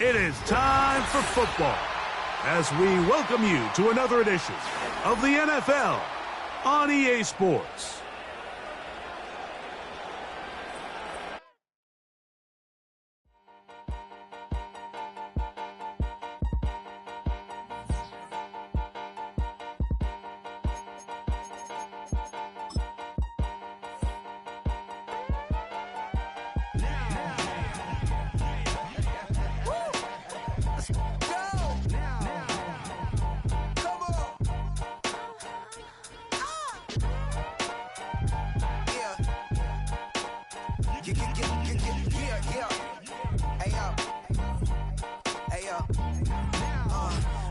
It is time for football as we welcome you to another edition of the NFL on EA Sports.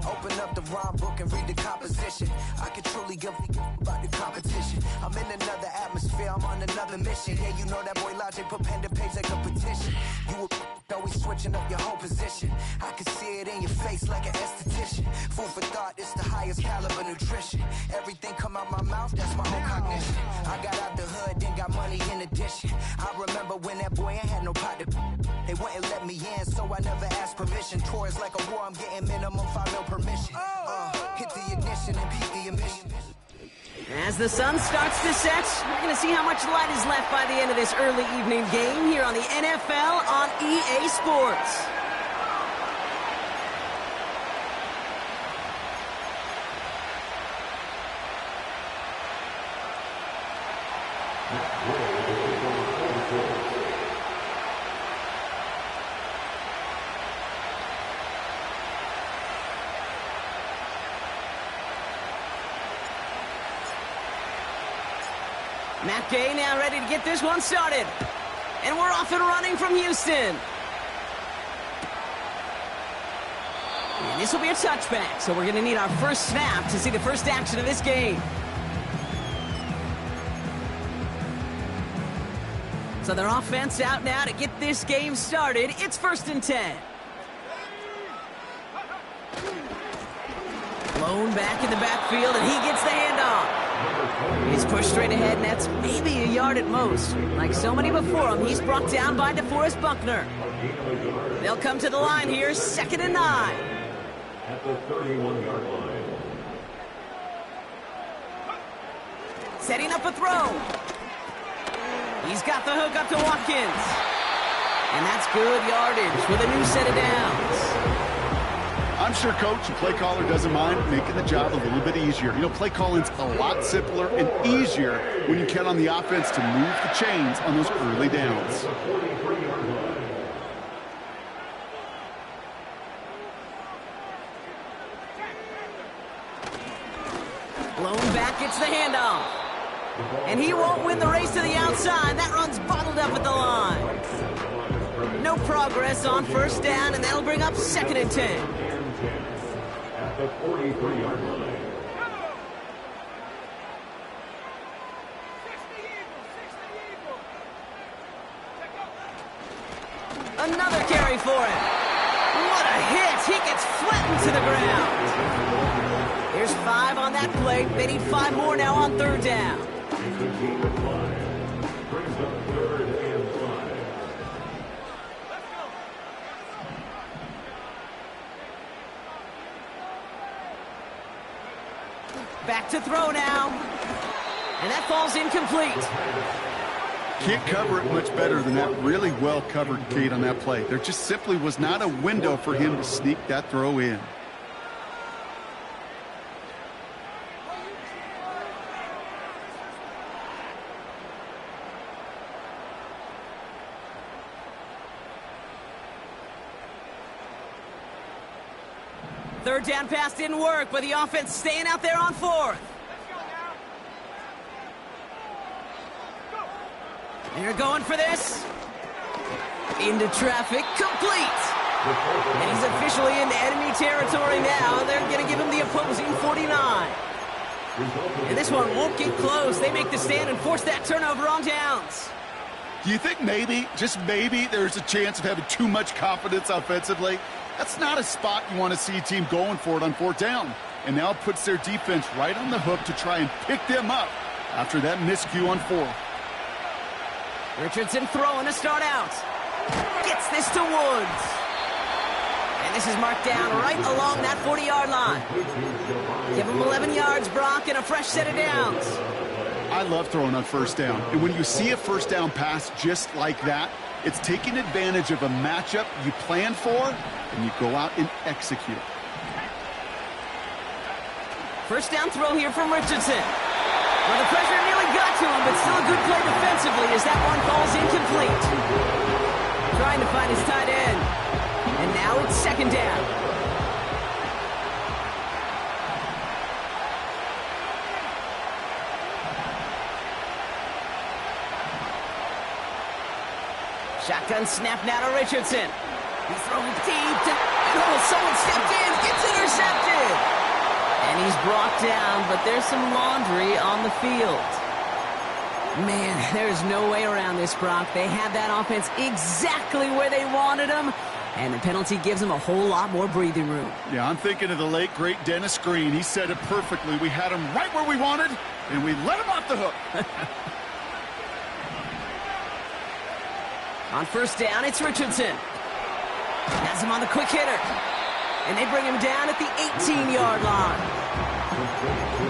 Open up the rhyme book and read the composition. I can truly give about the competition. I'm in another atmosphere, I'm on another mission. Yeah, you know that boy Logic put pen to page like a petition. You always switching up your whole position. I can see it in your face like an esthetician. Food for thought, it's the highest caliber nutrition. Everything come out my mouth, that's my own cognition. I got out the hood, then got money in addition. I remember when that boy ain't had no pot to. They wouldn't let me in, so I never asked permission. Tours like a war, I'm getting minimum 5 mil permission. Hit the ignition and beat the emission. As the sun starts to set, we're going to see how much light is left by the end of this early evening game here on the NFL on EA Sports. Matt Gay now ready to get this one started. And we're off and running from Houston. And this will be a touchback, so we're going to need our first snap to see the first action of this game. So their offense out now to get this game started. It's 1st and 10. Blown back in the backfield, and he gets the handoff. He's pushed straight ahead, and that's maybe a yard at most. Like so many before him, he's brought down by DeForest Buckner. They'll come to the line here, 2nd and 9. At the 31-yard line. Setting up a throw. He's got the hook up to Watkins. And that's good yardage with a new set of downs. I'm sure Coach and play caller doesn't mind making the job a little bit easier. You know, play calling's a lot simpler and easier when you count on the offense to move the chains on those early downs. Blown back, gets the handoff. And he won't win the race to the outside. That run's bottled up at the line. No progress on 1st down, and that'll bring up 2nd and 10. At the 43-yard line. Another carry for him. What a hit. He gets flattened to the ground. Here's 5 on that play. They need 5 more now on 3rd down. Brings up 3rd and 5. Back to throw now. And that falls incomplete. Can't cover it much better than that really well covered Kate on that play. There just simply was not a window for him to sneak that throw in. Third down pass didn't work, but the offense staying out there on 4th. They're going for this. Into traffic, complete. And he's officially into enemy territory now. They're going to give him the opposing 49. And this one won't get close. They make the stand and force that turnover on downs. Do you think maybe, just maybe, there's a chance of having too much confidence offensively? That's not a spot you want to see a team going for it on 4th down. And now it puts their defense right on the hook to try and pick them up after that miscue on 4th. Richardson throwing to start out. Gets this to Woods. And this is marked down right along that 40-yard line. Give him 11 yards, Brock, and a fresh set of downs. I love throwing on first down. And when you see a first down pass just like that, it's taking advantage of a matchup you planned for, and you go out and execute. First down throw here from Richardson. Well, the pressure nearly got to him, but still a good play defensively as that one falls incomplete. Trying to find his tight end. And now it's second down. Shotgun snap now to Richardson. He throws deep to... Oh, someone stepped in. It's intercepted. And he's brought down, but there's some laundry on the field. Man, there's no way around this, Brock. They had that offense exactly where they wanted them, and the penalty gives them a whole lot more breathing room. Yeah, I'm thinking of the late, great Dennis Green. He said it perfectly. We had him right where we wanted, and we let him off the hook. On first down, it's Richardson. Has him on the quick hitter. And they bring him down at the 18-yard line.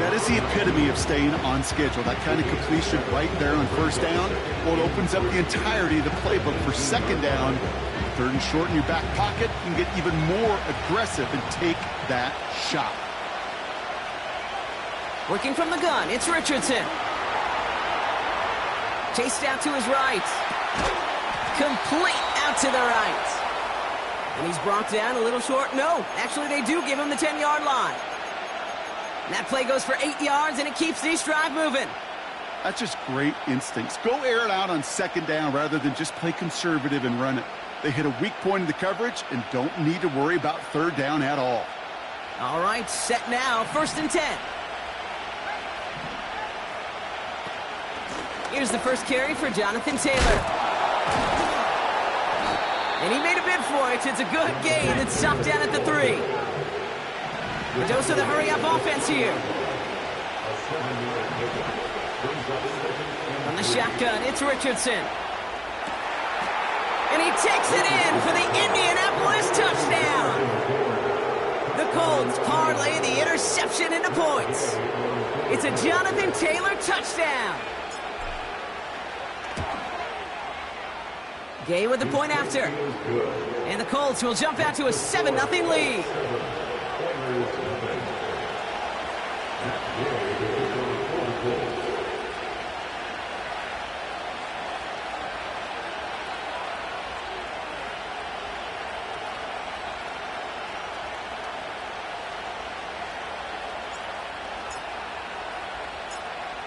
That is the epitome of staying on schedule. That kind of completion right there on first down. Well, it opens up the entirety of the playbook for second down. Third and short in your back pocket. You can get even more aggressive and take that shot. Working from the gun, it's Richardson. Chased out to his right. Complete out to the right. And he's brought down a little short. No, actually they do give him the 10-yard line. And that play goes for 8 yards, and it keeps this drive moving. That's just great instincts. Go air it out on second down rather than just play conservative and run it. They hit a weak point in the coverage and don't need to worry about third down at all. All right, set now, 1st and 10. Here's the first carry for Jonathan Taylor. And he made a bid for it. It's a good gain. It's stopped down at the 3. The dose of the hurry-up offense here. From the shotgun, it's Richardson. And he takes it in for the Indianapolis touchdown. The Colts parlay the interception into points. It's a Jonathan Taylor touchdown. Gay with the point after. And the Colts will jump out to a 7-0 lead.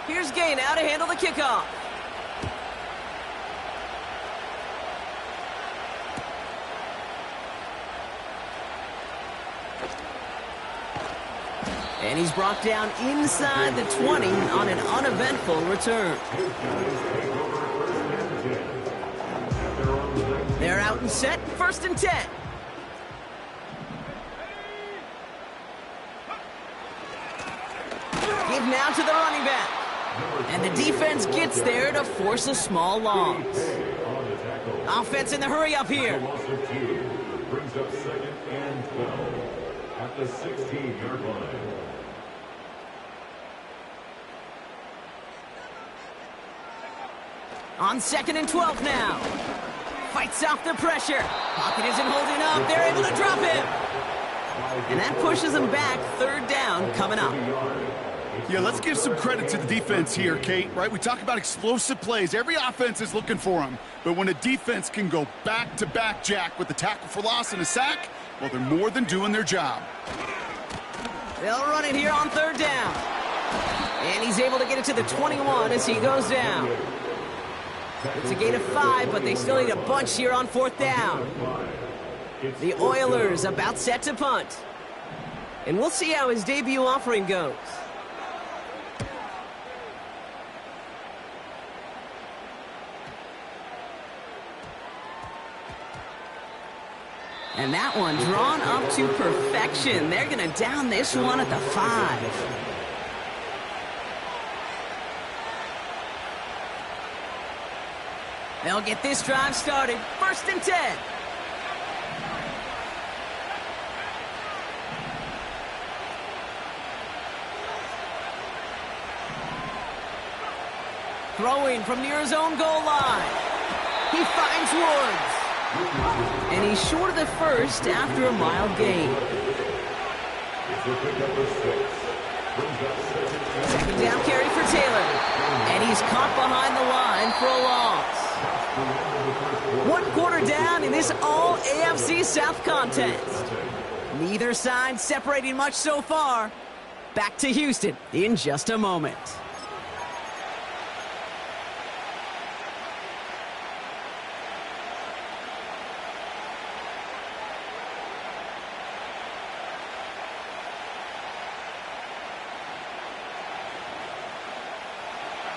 Here's Gay now to handle the kickoff. And he's brought down inside the 20 on an uneventful return. They're out and set, 1st and 10. Give now to the running back. And the defense gets there to force a small loss. Offense in the hurry up here. Brings up 2nd and 12 at the 16-yard line. On 2nd and 12 now. Fights off the pressure. Pocket isn't holding up. They're able to drop him. And that pushes them back. 3rd down coming up. Yeah, let's give some credit to the defense here, Kate, right? We talk about explosive plays. Every offense is looking for them. But when a defense can go back-to-back, Jack, with the tackle for loss and a sack, well, they're more than doing their job. They'll run it here on 3rd down. And he's able to get it to the 21 as he goes down. It's a gain of 5, but they still need a bunch here on 4th down. The Oilers about set to punt. And we'll see how his debut offering goes. And that one drawn up to perfection. They're going to down this one at the 5. They'll get this drive started. 1st and 10. Throwing from near his own goal line. He finds Woods. And he's short of the first after a mile gain. Second down carry for Taylor. And he's caught behind the line for a loss. 1 quarter down in this all AFC South contest. Neither side separating much so far. Back to Houston in just a moment.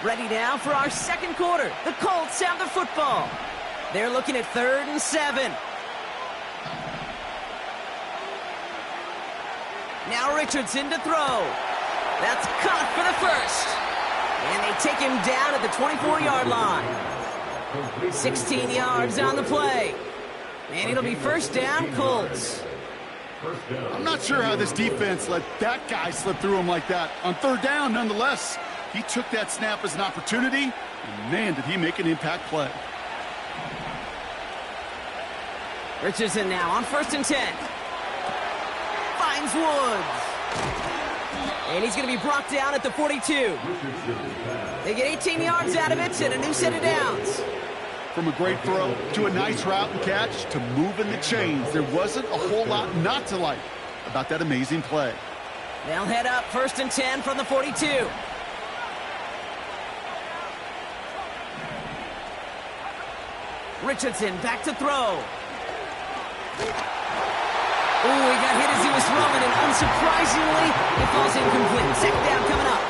Ready now for our second quarter. The Colts have the football. They're looking at 3rd and 7. Now Richardson to throw. That's caught for the first. And they take him down at the 24-yard line. 16 yards on the play. And it'll be first down, Colts. I'm not sure how this defense let that guy slip through him like that. On 3rd down, nonetheless, he took that snap as an opportunity, and man, did he make an impact play. Richardson now on 1st and 10. Finds Woods. And he's going to be brought down at the 42. They get 18 yards out of it and a new set of downs. From a great throw to a nice route and catch to moving the chains, there wasn't a whole lot not to like about that amazing play. They'll head up 1st and 10 from the 42. Richardson back to throw. Ooh, he got hit as he was throwing, and unsurprisingly, it falls incomplete. Second down coming up.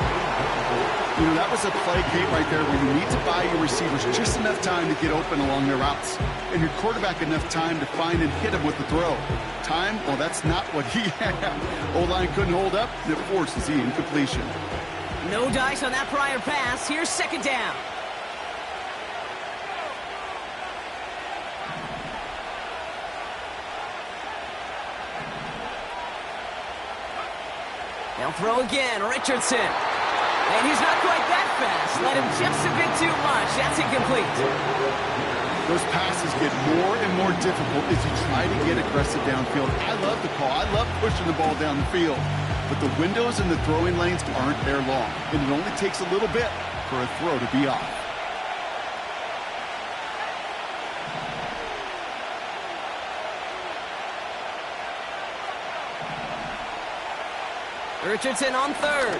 You know, that was a play, Kate, right there where you need to buy your receivers just enough time to get open along their routes. And your quarterback enough time to find and hit him with the throw. Time, well, that's not what he had. O-line couldn't hold up, and it forces the incompletion. No dice on that prior pass. Here's second down. They'll throw again, Richardson. And he's not quite that fast. Let him just a bit too much. That's incomplete. Those passes get more and more difficult as you try to get aggressive downfield. I love the call. I love pushing the ball down the field. But the windows in the throwing lanes aren't there long. And it only takes a little bit for a throw to be off. Richardson on 3rd.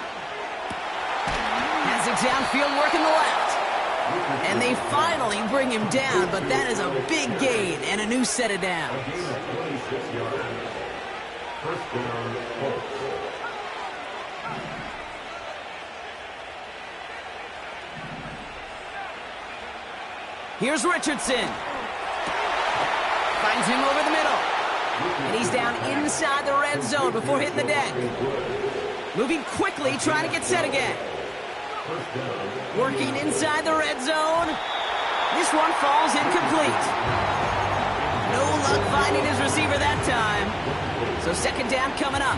Has it downfield working the left. And they finally bring him down, but that is a big gain and a new set of downs. Here's Richardson. Finds him over the middle. And he's down inside the red zone before hitting the deck. Moving quickly, trying to get set again. Working inside the red zone. This one falls incomplete. No luck finding his receiver that time. So second down coming up.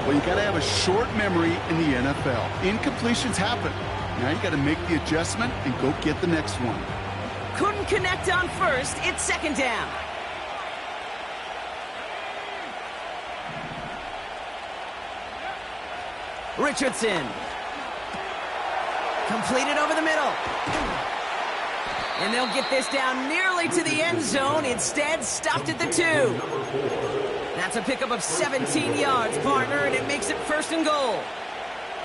Well, you got to have a short memory in the NFL. Incompletions happen. Now you got to make the adjustment and go get the next one. Couldn't connect on first. It's second down. Richardson. Completed over the middle. And they'll get this down nearly to the end zone. Instead, stopped at the 2. That's a pickup of 17 yards, partner, and it makes it 1st and goal.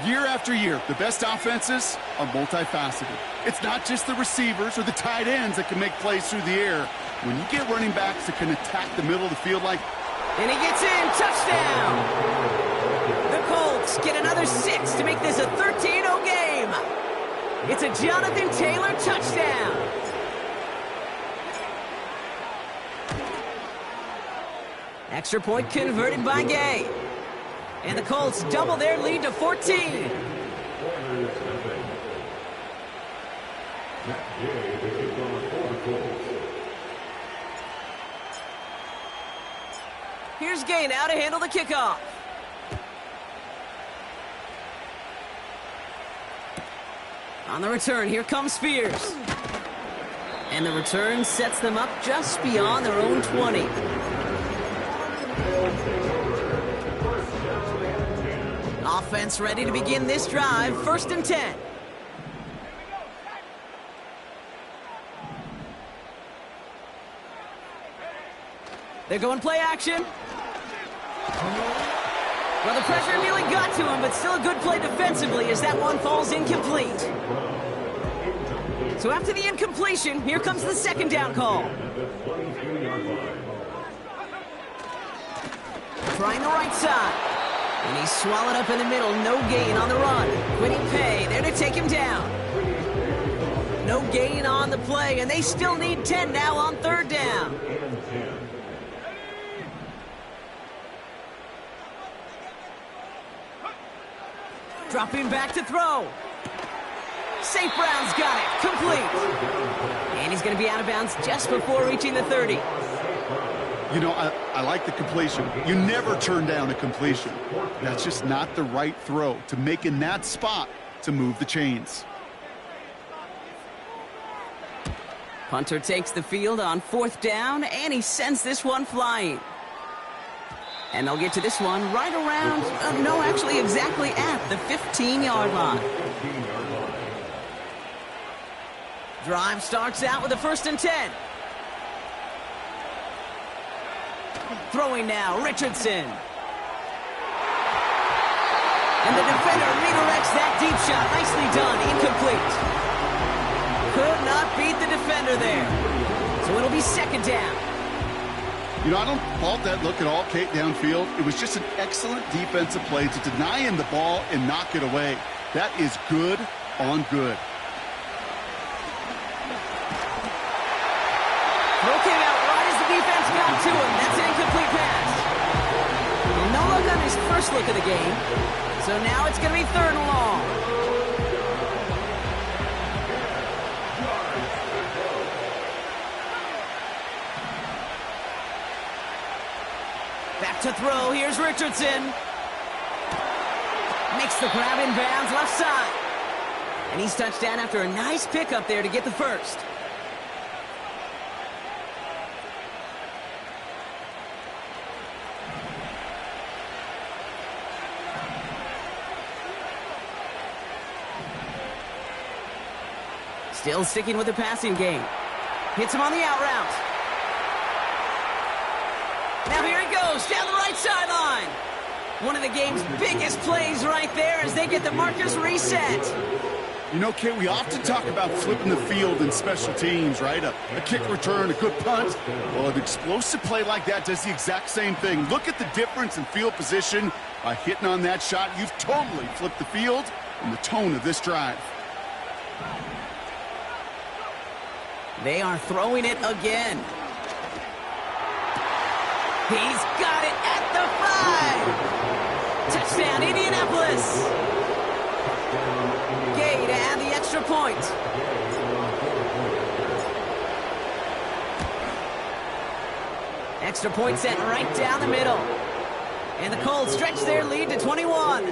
Year after year, the best offenses are multifaceted. It's not just the receivers or the tight ends that can make plays through the air. When you get running backs that can attack the middle of the field like... And he gets in. Touchdown! The Colts get another 6 to make this a 13-0 game. It's a Jonathan Taylor touchdown. Extra point converted by Gay. And the Colts double their lead to 14. Here's Gay now to handle the kickoff. On the return, here comes Spears. And the return sets them up just beyond their own 20. Offense ready to begin this drive. 1st and 10. They're going play action. Well, the pressure nearly got to him, but still a good play defensively as that one falls incomplete. So after the incompletion, here comes the 2nd down call. Trying the right side. And he's swallowed up in the middle. No gain on the run. Quitting pay. There to take him down. No gain on the play, and they still need 10 now on 3rd down. Dropping back to throw. St. Brown's got it. Complete. And he's going to be out of bounds just before reaching the 30. You know, I like the completion. You never turn down a completion. That's just not the right throw to make in that spot to move the chains. Punter takes the field on 4th down, and he sends this one flying. And they'll get to this one right around, no, actually exactly at the 15-yard line. Drive starts out with a 1st and 10. Throwing now, Richardson. And the defender redirects that deep shot. Nicely done, incomplete. Could not beat the defender there. So it'll be 2nd down. You know, I don't fault that look at all, Kate, downfield. It was just an excellent defensive play to deny him the ball and knock it away. That is good on good. Throw came out right as the defense got to him. That's an incomplete pass. And no look on his first look of the game. So now it's going to be 3rd and long. Back to throw. Here's Richardson. Makes the grab in bounds left side. And he's touched down after a nice pickup there to get the first. Still sticking with the passing game. Hits him on the out route. Now here he goes, down the right sideline. One of the game's biggest plays right there as they get the markers reset. You know, Kate, we often talk about flipping the field in special teams, right? A kick return, a good punt. Well, an explosive play like that does the exact same thing. Look at the difference in field position. By hitting on that shot, you've totally flipped the field and the tone of this drive. They are throwing it again. He's got it at the 5. Touchdown, Indianapolis. Gay to add the extra point. Extra point set right down the middle. And the Colts stretch their lead to 21.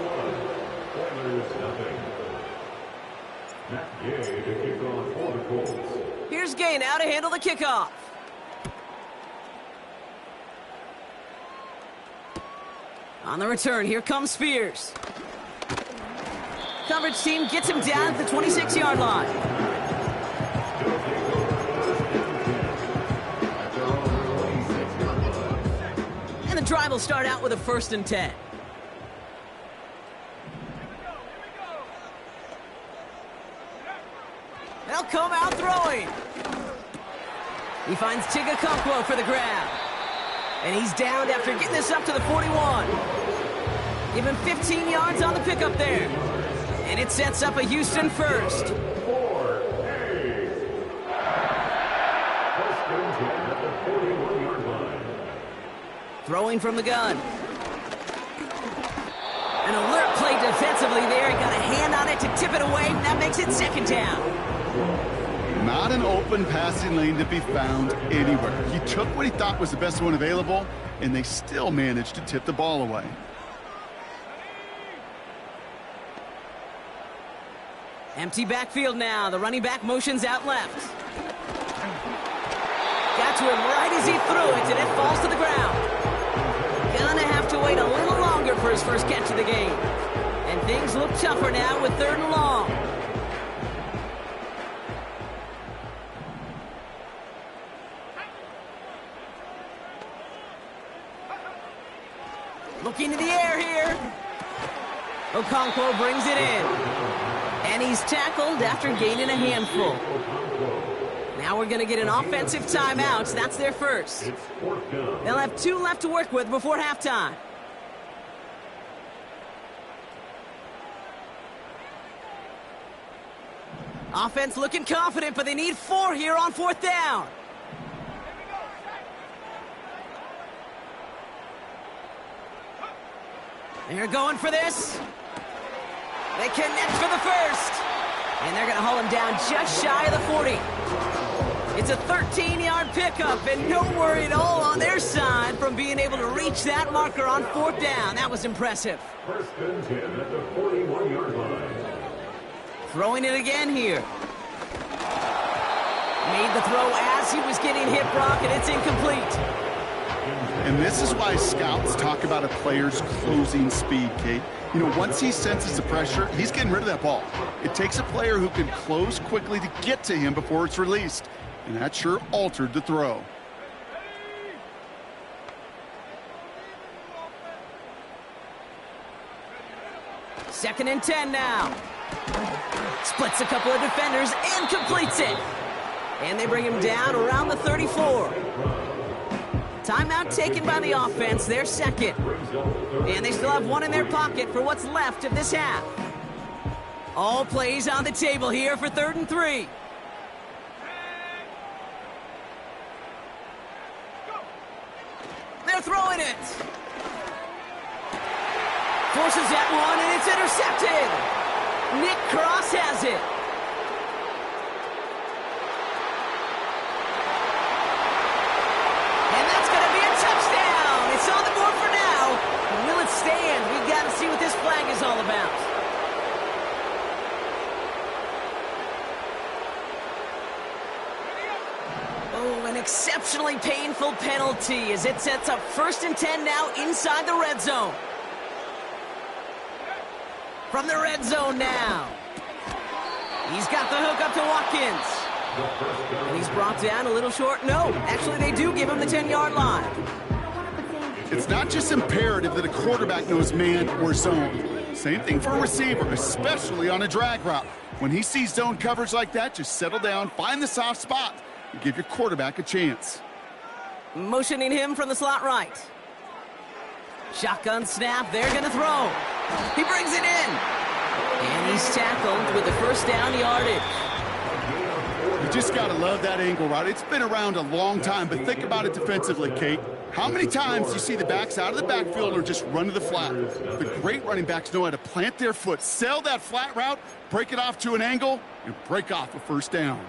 Here's Gay now to handle the kickoff. On the return, here comes Spears. Coverage team gets him down at the 26-yard line. And the drive will start out with a 1st and 10. They'll come out throwing. He finds Chigakonkwo for the grab. And he's downed after getting this up to the 41. Give him 15 yards on the pickup there. And it sets up a Houston first. Throwing from the gun. An alert play defensively there. He got a hand on it to tip it away. That makes it 2nd down. Not an open passing lane to be found anywhere. He took what he thought was the best one available, and they still managed to tip the ball away. Empty backfield now. The running back motions out left. Got to him right as he threw it, and it falls to the ground. Gonna have to wait a little longer for his first catch of the game. And things look tougher now with 3rd and long. Looking to the air here. Okonkwo brings it in. And he's tackled after gaining a handful. Now we're going to get an offensive timeout. That's their first. They'll have 2 left to work with before halftime. Offense looking confident, but they need 4 here on 4th down. They're going for this. They connect for the first. And they're going to haul him down just shy of the 40. It's a 13-yard pickup, and no worry at all on their side from being able to reach that marker on 4th down. That was impressive. 1st and 10 at the 41-yard line. Throwing it again here. Made the throw as he was getting hit, Brock, and it's incomplete. And this is why scouts talk about a player's closing speed, Kate. You know, once he senses the pressure, he's getting rid of that ball. It takes a player who can close quickly to get to him before it's released. And that sure altered the throw. Second and 10 now. Splits a couple of defenders and completes it. And they bring him down around the 34. Timeout taken by the offense, their second. And they still have 1 in their pocket for what's left of this half. All plays on the table here for 3rd and 3. They're throwing it. Forces that one, and it's intercepted. Nick Cross has it. And that's going to be a touchdown. It's on the board for now. Will it stand? We've got to see what this flag is all about. Oh, an exceptionally painful penalty as it sets up 1st and 10 now inside the red zone. From the red zone now. He's got the hook up to Watkins. And he's brought down a little short. No, actually they do give him the 10-yard line. It's not just imperative that a quarterback knows man or zone. Same thing for a receiver, especially on a drag route. When he sees zone coverage like that, just settle down, find the soft spot, and give your quarterback a chance. Motioning him from the slot right. Shotgun snap, they're going to throw. He brings it in. And he's tackled with the 1st down yardage. You just got to love that angle route. It's been around a long time, but think about it defensively, Kate. How many times do you see the backs out of the backfield or just run to the flat? The great running backs know how to plant their foot, sell that flat route, break it off to an angle, and break off a 1st down.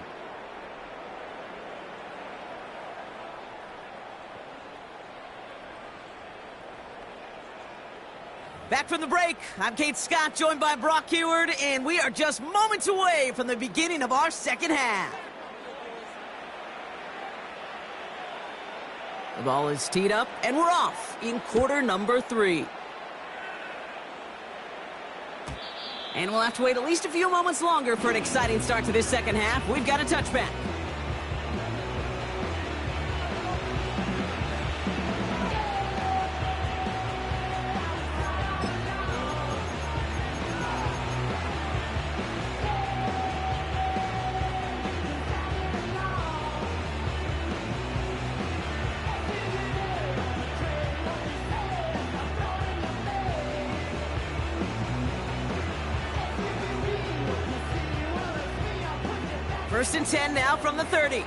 Back from the break, I'm Kate Scott, joined by Brock Heward, and we are just moments away from the beginning of our second half. The ball is teed up, and we're off in quarter number 3. And we'll have to wait at least a few moments longer for an exciting start to this second half. We've got a touchback. First and 10 now from the 30.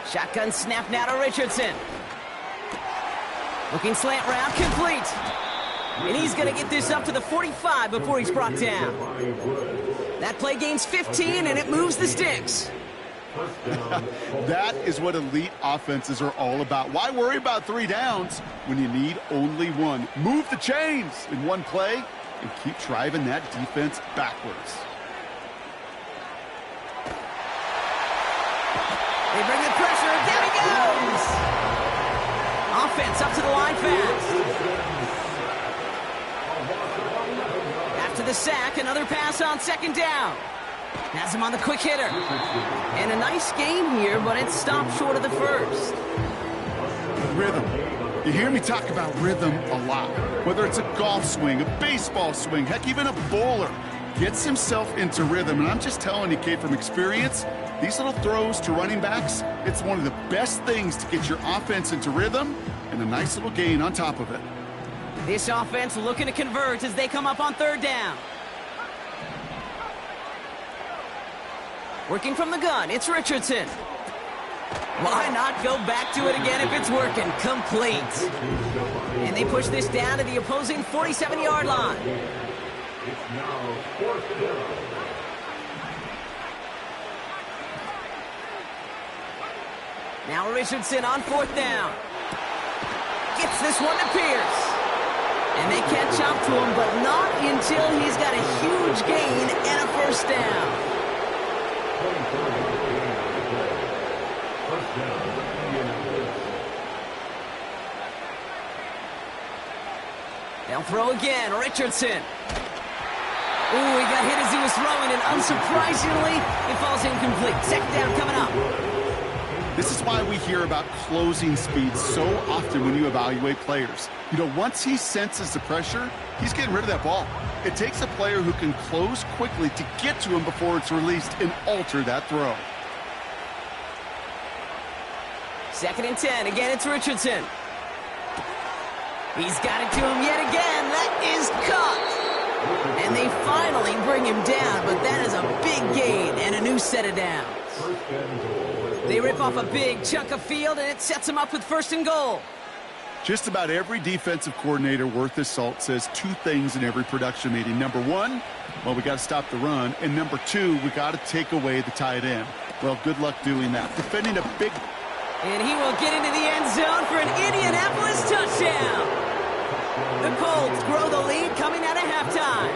Shotgun snap now to Richardson. Looking slant route, complete. And he's going to get this up to the 45 before he's brought down. That play gains 15, and it moves the sticks. That is what elite offenses are all about. Why worry about 3 downs when you need only 1? Move the chains in one play and keep driving that defense backwards. They bring the pressure, and down he goes! Offense up to the line fast. After the sack, another pass on 2nd down. Has him on the quick hitter. And a nice game here, but it stopped short of the first. Rhythm. You hear me talk about rhythm a lot. Whether it's a golf swing, a baseball swing, heck, even a bowler gets himself into rhythm. And I'm just telling you, Kate, from experience, these little throws to running backs, it's one of the best things to get your offense into rhythm and a nice little gain on top of it. This offense looking to convert as they come up on 3rd down. Working from the gun, it's Richardson. Why not go back to it again if it's working? Complete. And they push this down to the opposing 47-yard line. It's now 4th down. Now Richardson on 4th down. Gets this one to Pierce. And they catch up to him, but not until he's got a huge gain and a 1st down. They'll throw again, Richardson. Ooh, he got hit as he was throwing, and unsurprisingly, it falls incomplete. 2nd down coming up. This is why we hear about closing speed so often when you evaluate players. You know, once he senses the pressure, he's getting rid of that ball. It takes a player who can close quickly to get to him before it's released and alter that throw. 2nd and 10. Again, it's Richardson. He's got it to him yet again. That is caught. And they finally bring him down, but that is a big gain and a new set of downs. They rip off a big chunk of field, and it sets them up with 1st and goal. Just about every defensive coordinator worth his salt says 2 things in every production meeting. Number 1, well, we got to stop the run. And number 2, we got to take away the tight end. Well, good luck doing that. Defending a big... And he will get into the end zone for an Indianapolis touchdown. The Colts grow the lead coming out of halftime.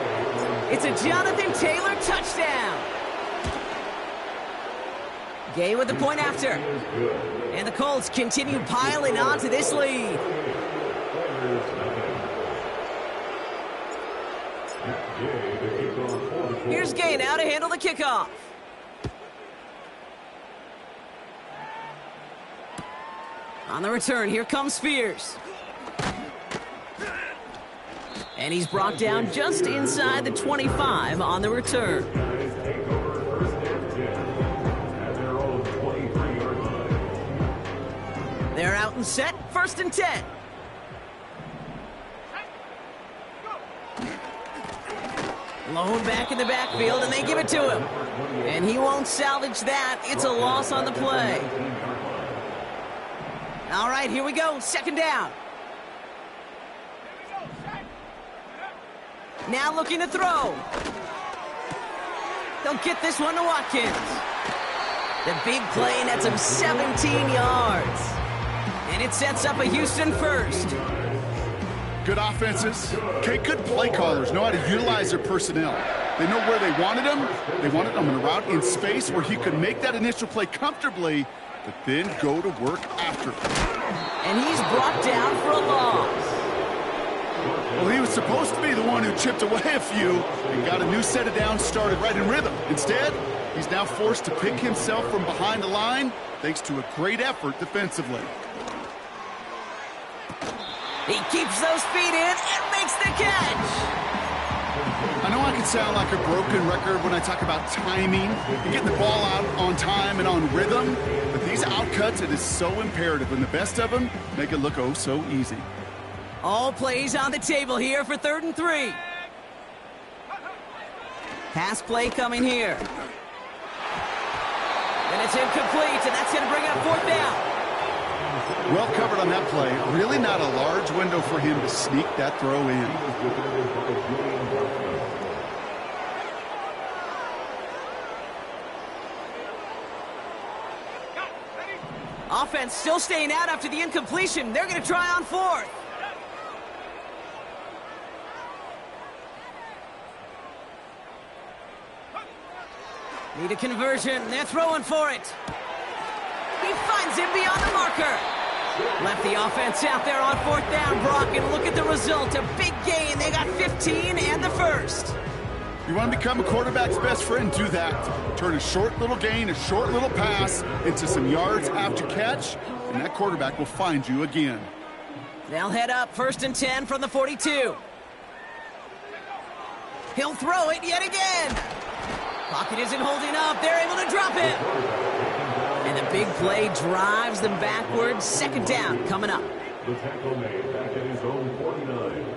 It's a Jonathan Taylor touchdown. Gay with the point after. And the Colts continue piling on to this lead. Here's Gay now to handle the kickoff. On the return, here comes Spears. And he's brought down just inside the 25 on the return. They're out and set, 1st and 10. Lone back in the backfield, and they give it to him. And he won't salvage that. It's a loss on the play. All right, here we go. 2nd down. Now looking to throw. They'll get this one to Watkins. The big play nets him 17 yards. And it sets up a Houston 1st. Good offenses. Okay, good play callers know how to utilize their personnel. They know where they wanted him. They wanted him in a route in space where he could make that initial play comfortably, but then go to work after. And he's brought down for a loss. Well, he was supposed to be the one who chipped away a few and got a new set of downs started right in rhythm. Instead, he's now forced to pick himself from behind the line thanks to a great effort defensively. He keeps those feet in and makes the catch. I know I can sound like a broken record when I talk about timing and getting the ball out on time and on rhythm, but these outcuts, it is so imperative, and the best of them make it look oh so easy. All plays on the table here for 3rd and 3. Pass play coming here. And it's incomplete, and that's going to bring up 4th down. Well covered on that play. Really not a large window for him to sneak that throw in. Offense still staying out after the incompletion. They're going to try on fourth. Need a conversion. They're throwing for it. He finds him beyond the marker. Left the offense out there on fourth down, Brock, and look at the result. A big gain. They got 15 and the first. You want to become a quarterback's best friend, do that. Turn a short little gain, a short little pass into some yards after catch, and that quarterback will find you again. They'll head up 1st and 10 from the 42. He'll throw it yet again. Pocket isn't holding up. They're able to drop him. And the big play drives them backwards. 2nd down coming up. The tackle made back at his own 49.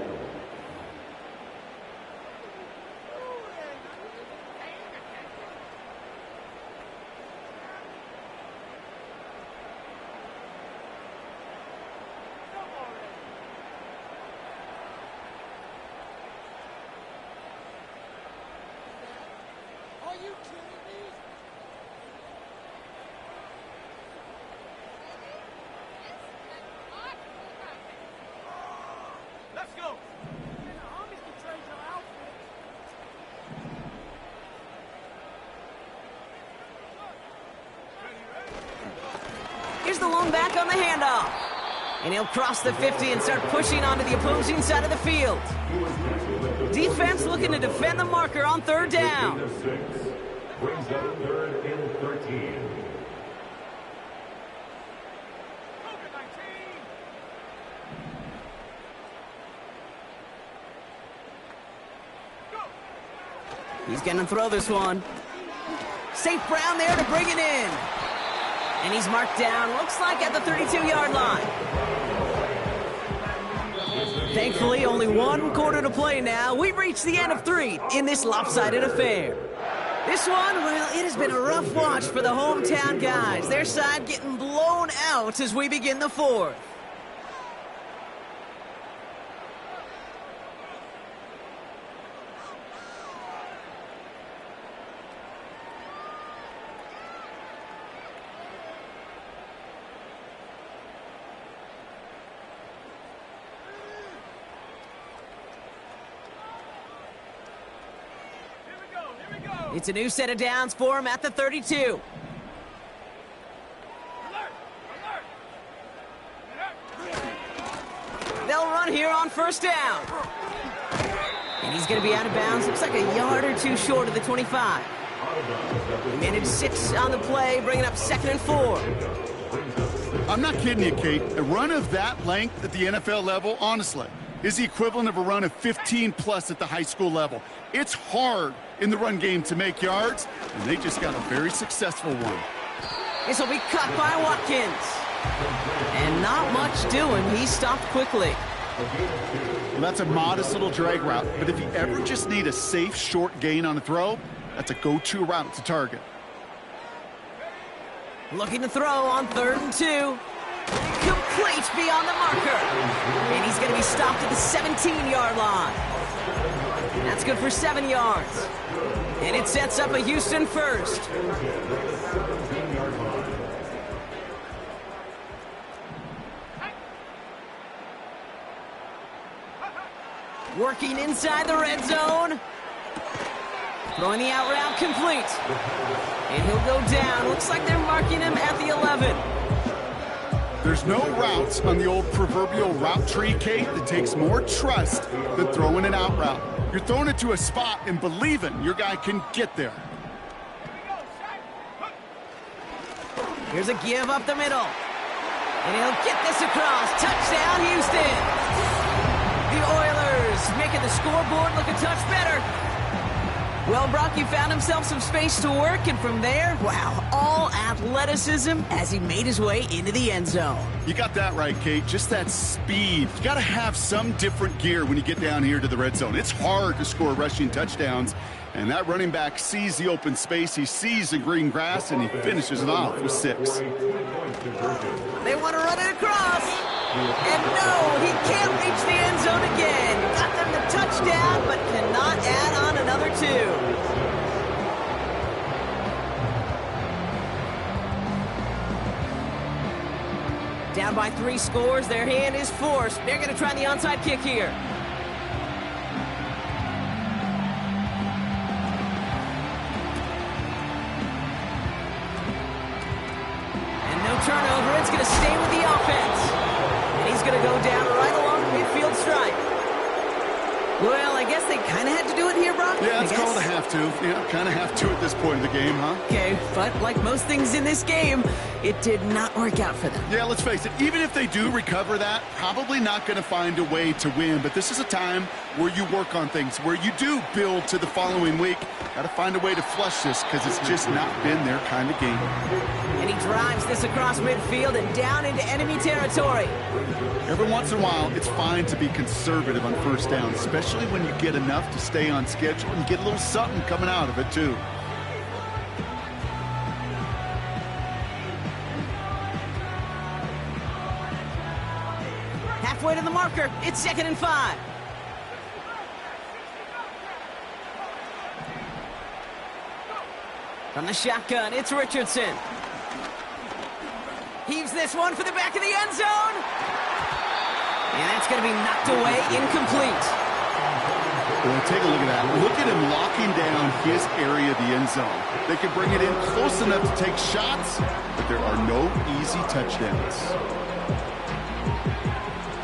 Here's the lone back on the handoff. And he'll cross the 50 and start pushing onto the opposing side of the field. Defense looking to defend the marker on 3rd down. Brings up 3rd and 13. He's going to throw this one. St. Brown there to bring it in. And he's marked down, looks like at the 32-yard line. Thankfully, only 1 quarter to play now. We've reached the end of 3 in this lopsided affair. This one, well, it has been a rough watch for the hometown guys. Their side getting blown out as we begin the 4th. It's a new set of downs for him at the 32. They'll run here on 1st down. And he's going to be out of bounds. Looks like a yard or 2 short of the 25. He managed 6 on the play, bringing up 2nd and 4. I'm not kidding you, Kate. A run of that length at the NFL level, honestly, is the equivalent of a run of 15-plus at the high school level. It's hard in the run game to make yards, and they just got a very successful one. This will be cut by Watkins. And not much doing. He stopped quickly. Well, that's a modest little drag route, but if you ever just need a safe, short gain on a throw, that's a go-to route to target. Looking to throw on 3rd and 2. Complete beyond the marker. And he's going to be stopped at the 17-yard line. That's good for 7 yards. And it sets up a Houston 1st. Working inside the red zone. Throwing the out route complete. And he'll go down. Looks like they're marking him at the 11. There's no routes on the old proverbial route tree, Kate, that takes more trust than throwing an out route. You're throwing it to a spot and believing your guy can get there. Here's a give up the middle. And he'll get this across. Touchdown, Houston. The Oilers making the scoreboard look a touch better. Well, Brock, he found himself some space to work, and from there, wow, all athleticism as he made his way into the end zone. You got that right, Kate. Just that speed. You got to have some different gear when you get down here to the red zone. It's hard to score rushing touchdowns, and that running back sees the open space, he sees the green grass, and he finishes it off with 6. They want to run it across. And no, he can't reach the end zone again. Got them the touchdown, but cannot add on another 2. Down by 3 scores, their hand is forced. They're going to try the onside kick here. And no turnover, it's going to stay with the offense. And he's going to go down right along the midfield stripe. Well, I guess they kind of had to do it here, Brock. Yeah, it's called a have to. Yeah, kind of have to at this point in the game, huh? Okay, but like most things in this game, it did not work out for them. Yeah, let's face it, even if they do recover that, probably not going to find a way to win. But this is a time where you work on things, where you do build to the following week. Got to find a way to flush this because it's just not been their kind of game. And he drives this across midfield and down into enemy territory. Every once in a while, it's fine to be conservative on first down, especially when you get enough to stay on schedule and get a little something coming out of it, too. Halfway to the marker. It's 2nd and 5. From the shotgun, it's Richardson. Heaves this one for the back of the end zone. And that's going to be knocked away, incomplete. Well, take a look at that. Look at him locking down his area of the end zone. They can bring it in close enough to take shots, but there are no easy touchdowns.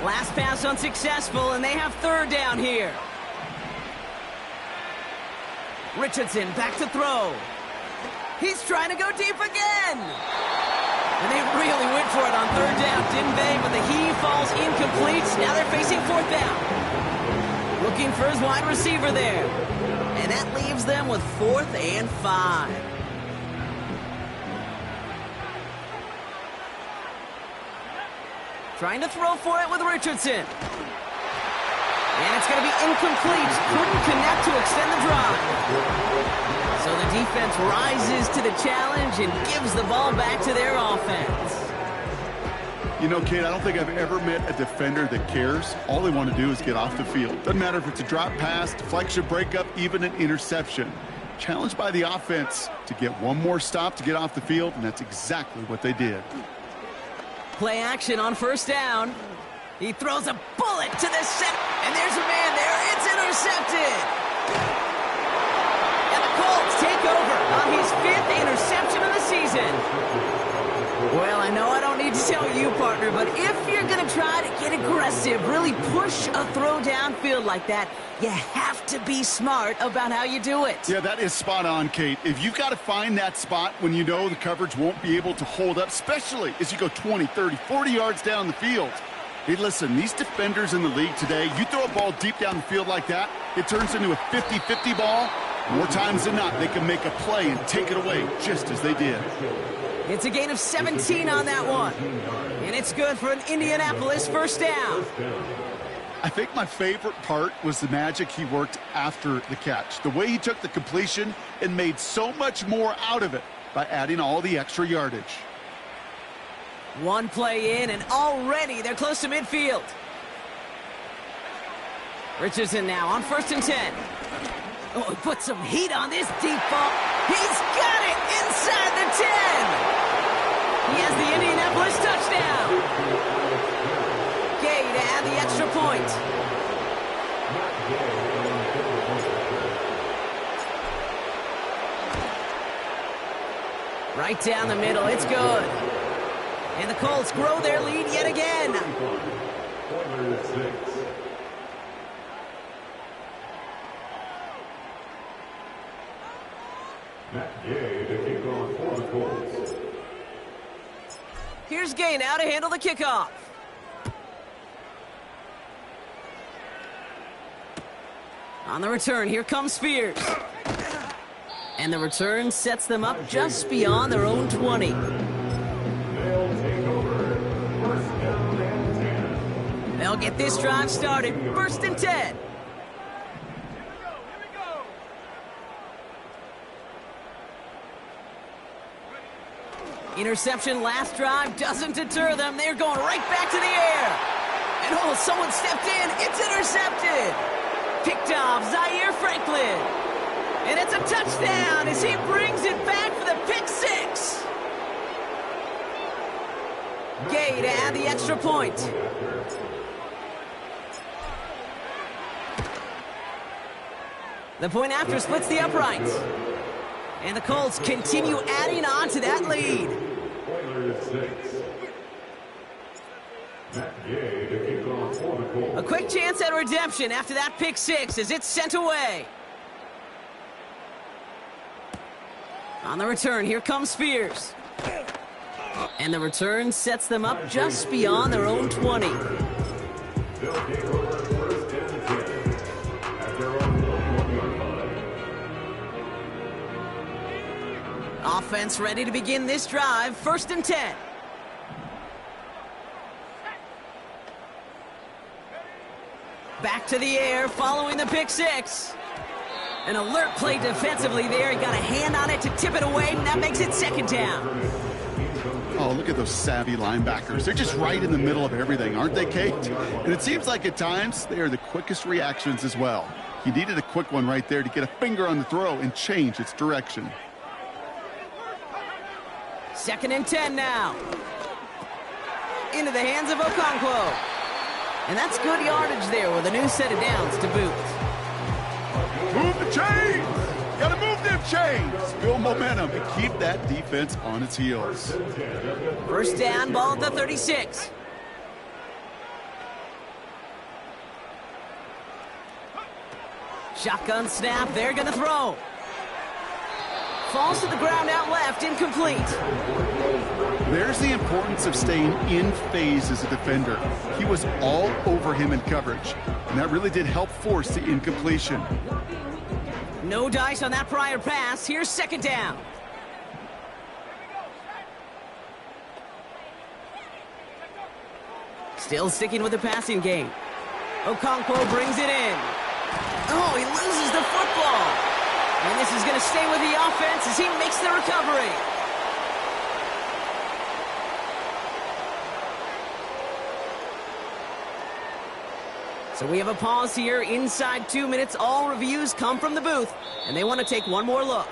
Last pass unsuccessful, and they have 3rd down here. Richardson back to throw. He's trying to go deep again. And they really went for it on 3rd down, didn't they? But the heave falls incomplete. Now they're facing 4th down. Looking for his wide receiver there. And that leaves them with 4th and 5. Trying to throw for it with Richardson. And it's going to be incomplete. Couldn't connect to extend the drive. So the defense rises to the challenge and gives the ball back to their offense. You know, Kate, I don't think I've ever met a defender that cares. All they want to do is get off the field. Doesn't matter if it's a drop pass, deflection, breakup, even an interception. Challenged by the offense to get one more stop to get off the field, and that's exactly what they did. Play action on 1st down. He throws a bullet to the center, and there's a man there. It's intercepted. And the Colts take over on his 5th interception of the season. Well, I know I don't need to tell you, partner, but if you're going to try to get aggressive, really push a throw downfield like that, you have to be smart about how you do it. Yeah, that is spot on, Kate. If you've got to find that spot when you know the coverage won't be able to hold up, especially as you go 20, 30, 40 yards down the field. Hey, listen, these defenders in the league today, you throw a ball deep down the field like that, it turns into a 50-50 ball. More times than not, they can make a play and take it away just as they did. It's a gain of 17 on that one. And it's good for an Indianapolis 1st down. I think my favorite part was the magic he worked after the catch. The way he took the completion and made so much more out of it by adding all the extra yardage. One play in, and already they're close to midfield. Richardson now on 1st and 10. Oh, he put some heat on this deep ball. He's got it inside the 10. He has the Indianapolis touchdown. Gay to add the extra point. Right down the middle, it's good. And the Colts grow their lead yet again. Here's Gay now to handle the kickoff. On the return, here comes Spears. And the return sets them up just beyond their own 20. They'll get this drive started. 1st and 10. Interception last drive doesn't deter them. They're going right back to the air. And oh, someone stepped in. It's intercepted. Picked off Zaire Franklin. And it's a touchdown as he brings it back for the pick 6. Gay to add the extra point. The point after splits the uprights. And the Colts continue adding on to that lead. A quick chance at redemption after that pick six as it's sent away. On the return, here comes Spears. And the return sets them up just beyond their own 20. Offense ready to begin this drive, 1st and 10. Back to the air following the pick six. An alert play defensively there. He got a hand on it to tip it away, and that makes it 2nd down. Oh, look at those savvy linebackers. They're just right in the middle of everything, aren't they, Kate? And it seems like at times they are the quickest reactions as well. He needed a quick one right there to get a finger on the throw and change its direction. 2nd and 10 now. Into the hands of Okonkwo. And that's good yardage there with a new set of downs to boot. Move the chains! Gotta move them chains! Build momentum and keep that defense on its heels. 1st down, ball at the 36. Shotgun snap, they're gonna throw. Falls to the ground out left, incomplete. There's the importance of staying in phase as a defender. He was all over him in coverage, and that really did help force the incompletion. No dice on that prior pass. Here's 2nd down. Still sticking with the passing game. Okonkwo brings it in. Oh, he loses the football. And this is going to stay with the offense as he makes the recovery. So we have a pause here inside 2 minutes. All reviews come from the booth, and they want to take one more look.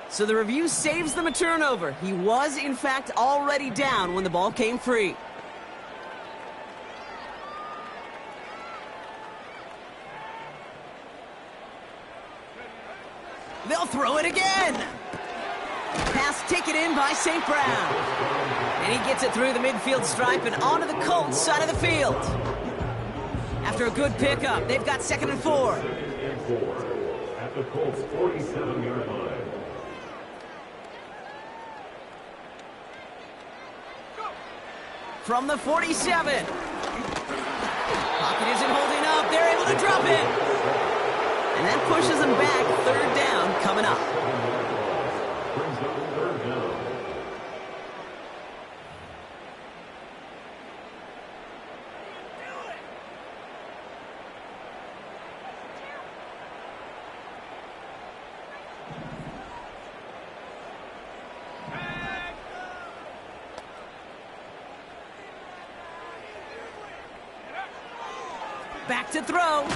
So the review saves them a turnover. He was, in fact, already down when the ball came free. They'll throw it again. Pass taken in by St. Brown. And he gets it through the midfield stripe and onto the Colts side of the field. After a good pickup, they've got 2nd and 4. At the Colts 47-yard line. From the 47. Pocket isn't holding up. They're able to drop it. And that pushes them back. 3rd down coming up. Brings up 3rd down. Back to throw.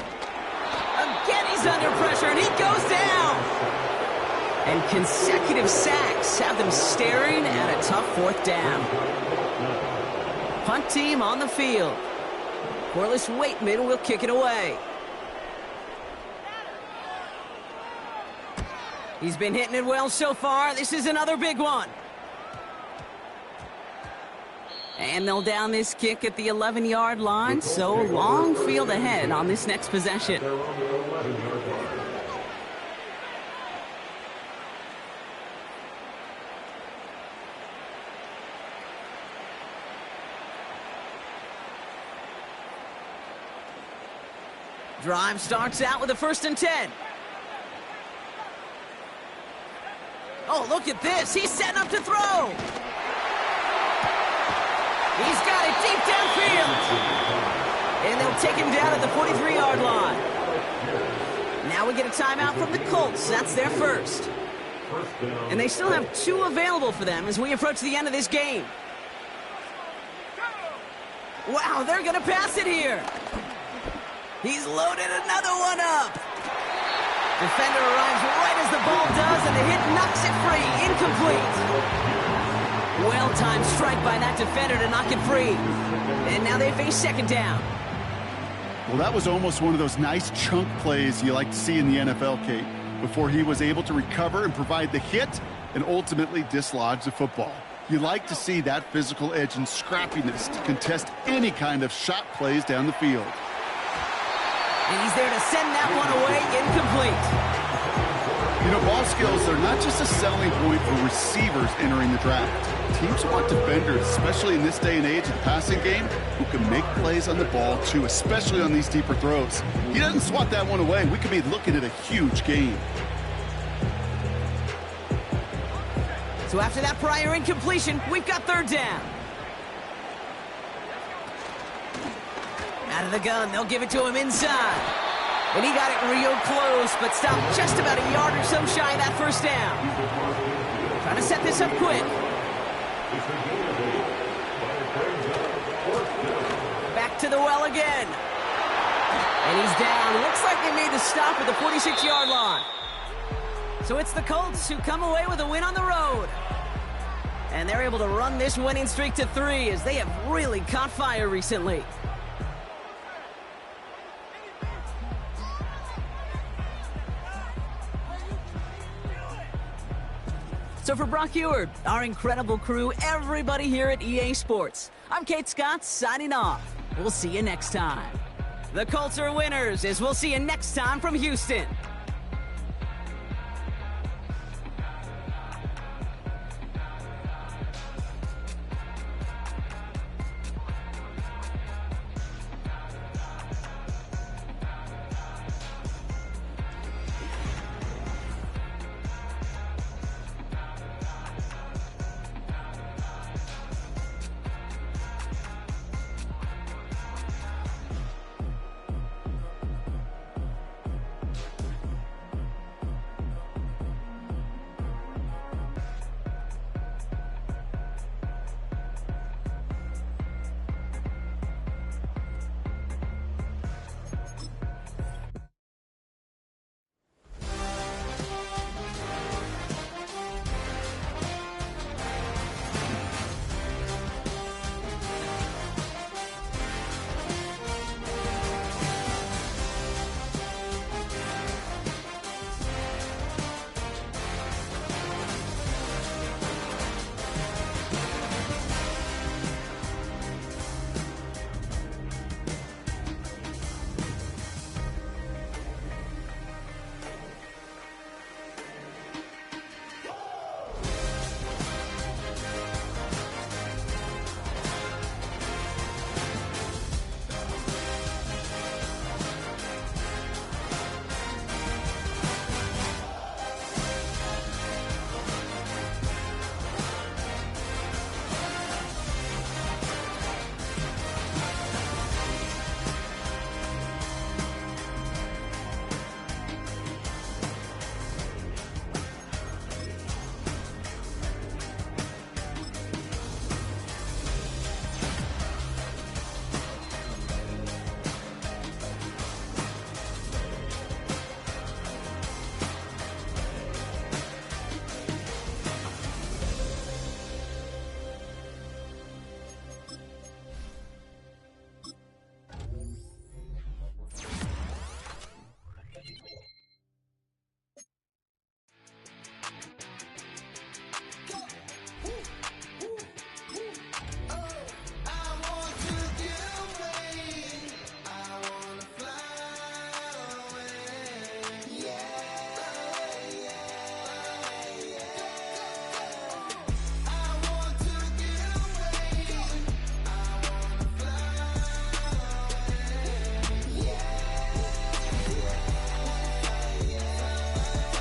Again, he's under pressure, and he goes down. And consecutive sacks have them staring at a tough 4th down. Punt team on the field. Corliss Waitman will kick it away. He's been hitting it well so far. This is another big one. And they'll down this kick at the 11-yard line, so long field ahead on this next possession. Drive starts out with a 1st and 10. Oh, look at this. He's setting up to throw. He's got it deep downfield. And they'll take him down at the 43-yard line. Now we get a timeout from the Colts. That's their first. And they still have 2 available for them as we approach the end of this game. Wow, they're going to pass it here. He's loaded another one up. Defender arrives right as the ball does, and the hit knocks it free. Incomplete. Well-timed strike by that defender to knock it free. And now they face second down. Well, that was almost one of those nice chunk plays you like to see in the NFL, Kate, before he was able to recover and provide the hit and ultimately dislodge the football. You like to see that physical edge and scrappiness to contest any kind of shot plays down the field. And he's there to send that one away, incomplete. You know, ball skills are not just a selling point for receivers entering the draft. Teams want defenders, especially in this day and age of the passing game, who can make plays on the ball, too, especially on these deeper throws. He doesn't swat that one away. We could be looking at a huge game. So after that prior incompletion, we've got third down. Out of the gun, they'll give it to him inside. And he got it real close, but stopped just about a yard or so shy of that first down. Trying to set this up quick. Back to the well again. And he's down. Looks like they made the stop at the 46-yard line. So it's the Colts who come away with a win on the road. And they're able to run this winning streak to 3 as they have really caught fire recently. So for Brock Ewart, our incredible crew, everybody here at EA Sports, I'm Kate Scott signing off. We'll see you next time. The Colts are winners, as we'll see you next time from Houston.